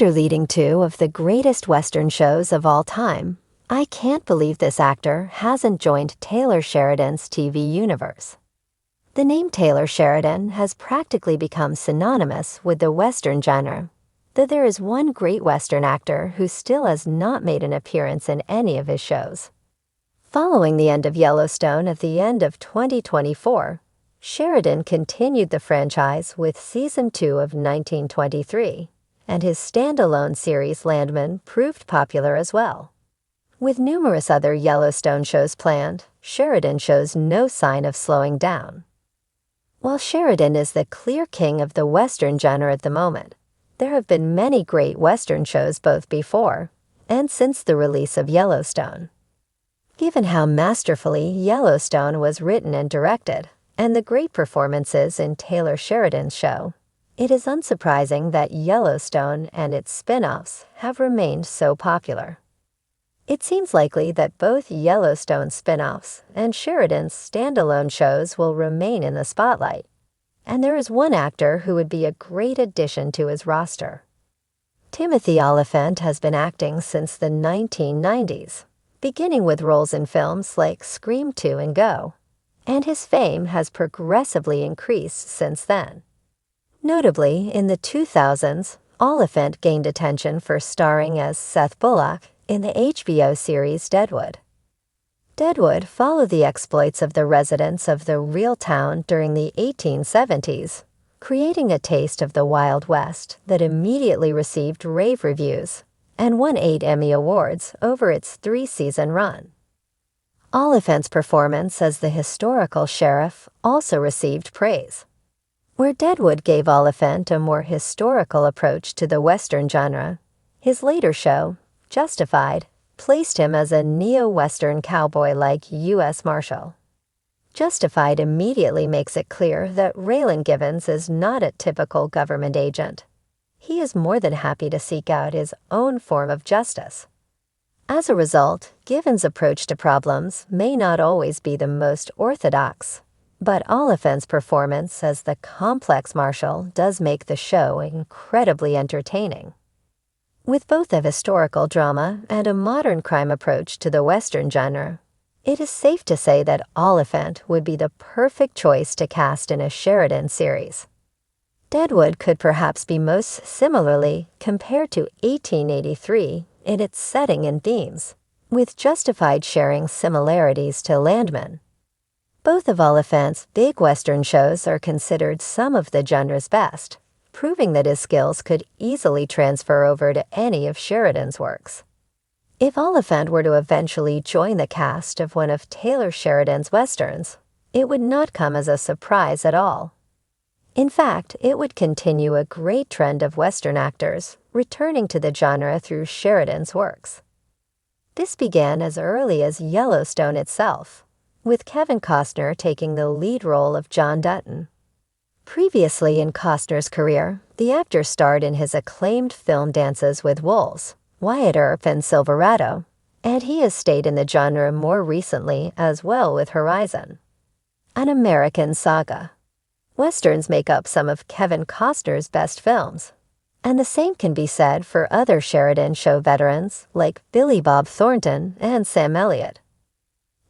After leading two of the greatest Western shows of all time, I can't believe this actor hasn't joined Taylor Sheridan's TV universe. The name Taylor Sheridan has practically become synonymous with the Western genre, though there is one great Western actor who still has not made an appearance in any of his shows. Following the end of Yellowstone at the end of 2024, Sheridan continued the franchise with Season 2 of 1923, and his standalone series Landman proved popular as well. With numerous other Yellowstone shows planned, Sheridan shows no sign of slowing down. While Sheridan is the clear king of the Western genre at the moment, there have been many great Western shows both before and since the release of Yellowstone. Given how masterfully Yellowstone was written and directed, and the great performances in Taylor Sheridan's show, it is unsurprising that Yellowstone and its spin-offs have remained so popular. It seems likely that both Yellowstone spin-offs and Sheridan's standalone shows will remain in the spotlight, and there is one actor who would be a great addition to his roster. Timothy Olyphant has been acting since the 1990s, beginning with roles in films like Scream 2 and Go, and his fame has progressively increased since then. Notably, in the 2000s, Olyphant gained attention for starring as Seth Bullock in the HBO series Deadwood. Deadwood followed the exploits of the residents of the real town during the 1870s, creating a taste of the Wild West that immediately received rave reviews and won 8 Emmy Awards over its 3-season run. Olyphant's performance as the historical sheriff also received praise. Where Deadwood gave Olyphant a more historical approach to the Western genre, his later show, Justified, placed him as a neo-Western cowboy-like U.S. Marshal. Justified immediately makes it clear that Raylan Givens is not a typical government agent. He is more than happy to seek out his own form of justice. As a result, Givens' approach to problems may not always be the most orthodox, but Olyphant's performance as the complex marshal does make the show incredibly entertaining. With both a historical drama and a modern crime approach to the Western genre, it is safe to say that Olyphant would be the perfect choice to cast in a Sheridan series. Deadwood could perhaps be most similarly compared to 1883 in its setting and themes, with Justified sharing similarities to Landman. Both of Olyphant's big Western shows are considered some of the genre's best, proving that his skills could easily transfer over to any of Sheridan's works. If Olyphant were to eventually join the cast of one of Taylor Sheridan's Westerns, it would not come as a surprise at all. In fact, it would continue a great trend of Western actors returning to the genre through Sheridan's works. This began as early as Yellowstone itself, with Kevin Costner taking the lead role of John Dutton. Previously in Costner's career, the actor starred in his acclaimed film Dances with Wolves, Wyatt Earp and Silverado, and he has stayed in the genre more recently as well with Horizon, An American Saga. Westerns make up some of Kevin Costner's best films, and the same can be said for other Sheridan show veterans like Billy Bob Thornton and Sam Elliott.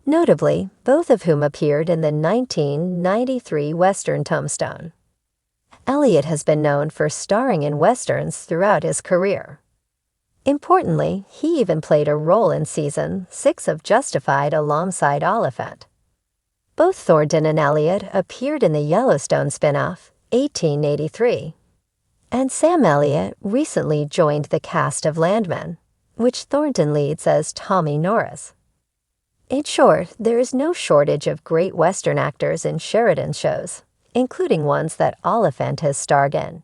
Notably, both of whom appeared in the 1993 Western Tombstone. Elliott has been known for starring in Westerns throughout his career. Importantly, he even played a role in Season 6 of Justified alongside Olyphant. Both Thornton and Elliott appeared in the Yellowstone spin-off, 1883. And Sam Elliott recently joined the cast of Landman, which Thornton leads as Tommy Norris. In short, there is no shortage of great Western actors in Sheridan shows, including ones that Olyphant has starred in.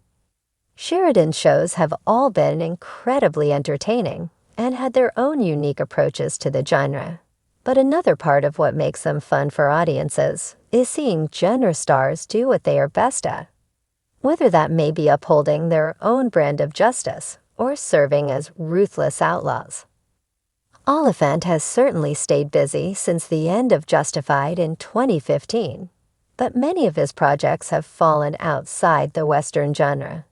Sheridan shows have all been incredibly entertaining and had their own unique approaches to the genre. But another part of what makes them fun for audiences is seeing genre stars do what they are best at, whether that may be upholding their own brand of justice or serving as ruthless outlaws. Olyphant has certainly stayed busy since the end of Justified in 2015, but many of his projects have fallen outside the Western genre.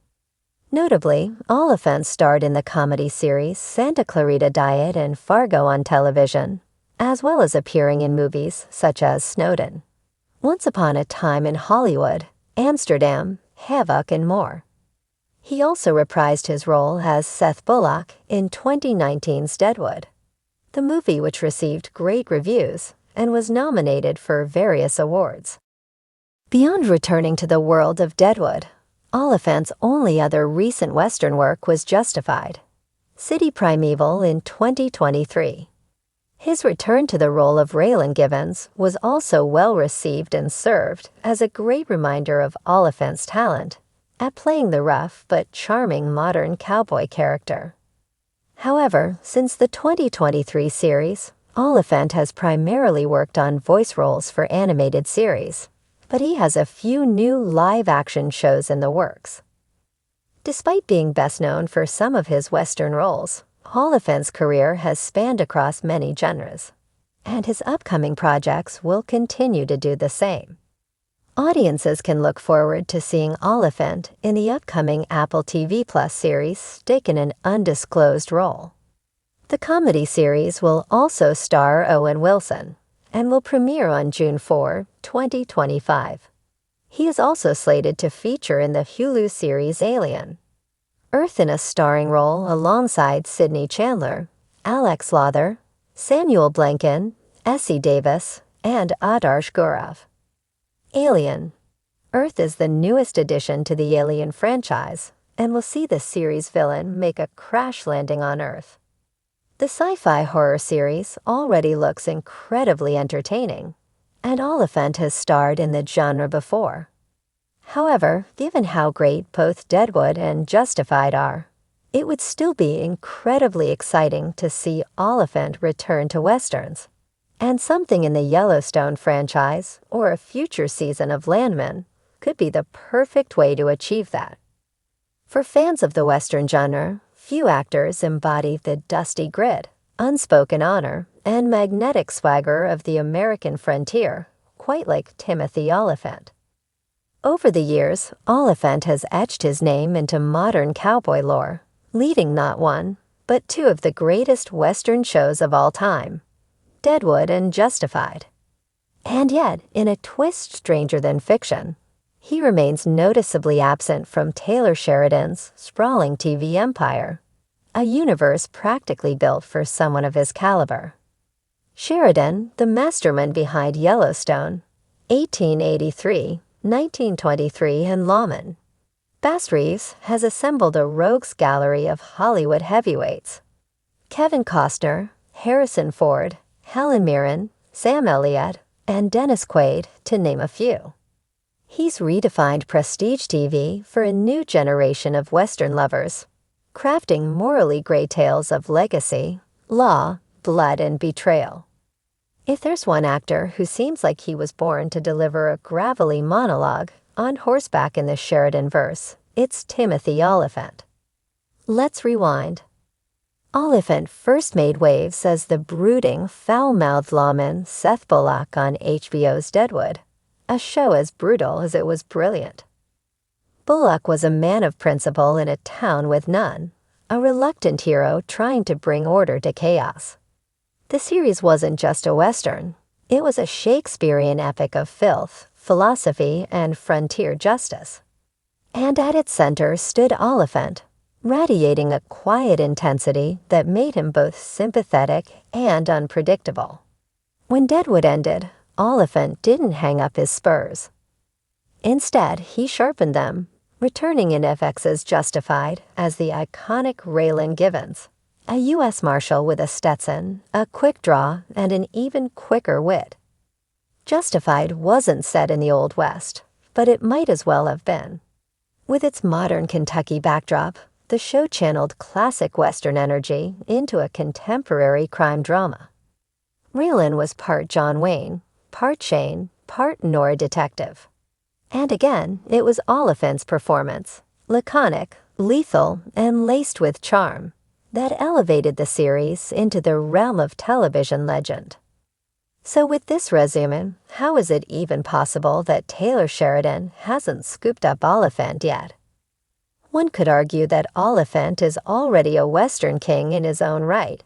Notably, Oliphant starred in the comedy series Santa Clarita Diet and Fargo on television, as well as appearing in movies such as Snowden, Once Upon a Time in Hollywood, Amsterdam, Havoc, and more. He also reprised his role as Seth Bullock in 2019's Deadwood, the movie which received great reviews and was nominated for various awards. Beyond returning to the world of Deadwood, Oliphant's only other recent Western work was Justified, City Primeval in 2023. His return to the role of Raylan Givens was also well received and served as a great reminder of Oliphant's talent at playing the rough but charming modern cowboy character. However, since the 2023 series, Oliphant has primarily worked on voice roles for animated series, but he has a few new live-action shows in the works. Despite being best known for some of his Western roles, Oliphant's career has spanned across many genres, and his upcoming projects will continue to do the same. Audiences can look forward to seeing Oliphant in the upcoming Apple TV Plus series Stick in an undisclosed role. The comedy series will also star Owen Wilson and will premiere on June 4, 2025. He is also slated to feature in the Hulu series Alien, Earth in a starring role alongside Sidney Chandler, Alex Lawther, Samuel Blanken, Essie Davis, and Adarsh Gaurav. Alien. Earth is the newest addition to the Alien franchise and will see the series villain make a crash landing on Earth. The sci-fi horror series already looks incredibly entertaining, and Oliphant has starred in the genre before. However, given how great both Deadwood and Justified are, it would still be incredibly exciting to see Oliphant return to Westerns, and something in the Yellowstone franchise or a future season of Landman could be the perfect way to achieve that. For fans of the Western genre, few actors embody the dusty grit, unspoken honor, and magnetic swagger of the American frontier, quite like Timothy Oliphant. Over the years, Oliphant has etched his name into modern cowboy lore, leading not one, but two of the greatest Western shows of all time, Deadwood and Justified. And yet, in a twist stranger than fiction, he remains noticeably absent from Taylor Sheridan's sprawling TV empire, a universe practically built for someone of his caliber. Sheridan, the mastermind behind Yellowstone, 1883, 1923, and Lawman. Bass Reeves has assembled a rogues gallery of Hollywood heavyweights: Kevin Costner, Harrison Ford, Helen Mirren, Sam Elliott, and Dennis Quaid, to name a few. He's redefined prestige TV for a new generation of Western lovers, crafting morally gray tales of legacy, law, blood, and betrayal. If there's one actor who seems like he was born to deliver a gravelly monologue on horseback in the Sheridan verse, it's Timothy Oliphant. Let's rewind. Oliphant first made waves as the brooding, foul-mouthed lawman Seth Bullock on HBO's Deadwood, a show as brutal as it was brilliant. Bullock was a man of principle in a town with none, a reluctant hero trying to bring order to chaos. The series wasn't just a Western, it was a Shakespearean epic of filth, philosophy, and frontier justice. And at its center stood Oliphant, radiating a quiet intensity that made him both sympathetic and unpredictable. When Deadwood ended, Oliphant didn't hang up his spurs. Instead, he sharpened them, returning in FX's Justified as the iconic Raylan Givens, a U.S. Marshal with a Stetson, a quick draw, and an even quicker wit. Justified wasn't set in the Old West, but it might as well have been. With its modern Kentucky backdrop, the show channeled classic Western energy into a contemporary crime drama. Raylan was part John Wayne, part Shane, part Nora detective. And again, it was Oliphant's performance, laconic, lethal, and laced with charm, that elevated the series into the realm of television legend. So with this resume, how is it even possible that Taylor Sheridan hasn't scooped up Oliphant yet? One could argue that Oliphant is already a Western king in his own right,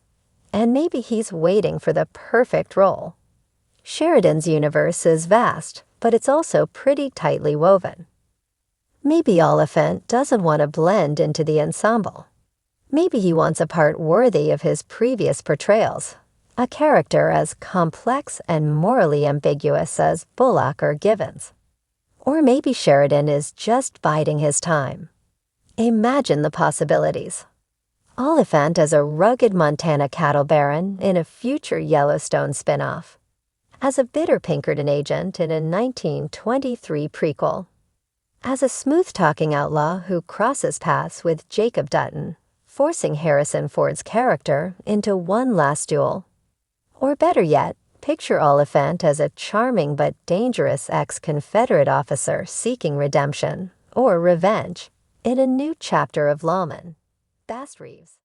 and maybe he's waiting for the perfect role. Sheridan's universe is vast, but it's also pretty tightly woven. Maybe Oliphant doesn't want to blend into the ensemble. Maybe he wants a part worthy of his previous portrayals, a character as complex and morally ambiguous as Bullock or Givens. Or maybe Sheridan is just biding his time. Imagine the possibilities. Oliphant as a rugged Montana cattle baron in a future Yellowstone spinoff, as a bitter Pinkerton agent in a 1923 prequel, as a smooth-talking outlaw who crosses paths with Jacob Dutton, forcing Harrison Ford's character into one last duel. Or better yet, picture Oliphant as a charming but dangerous ex-Confederate officer seeking redemption, or revenge, in a new chapter of Lawman. Bass Reeves.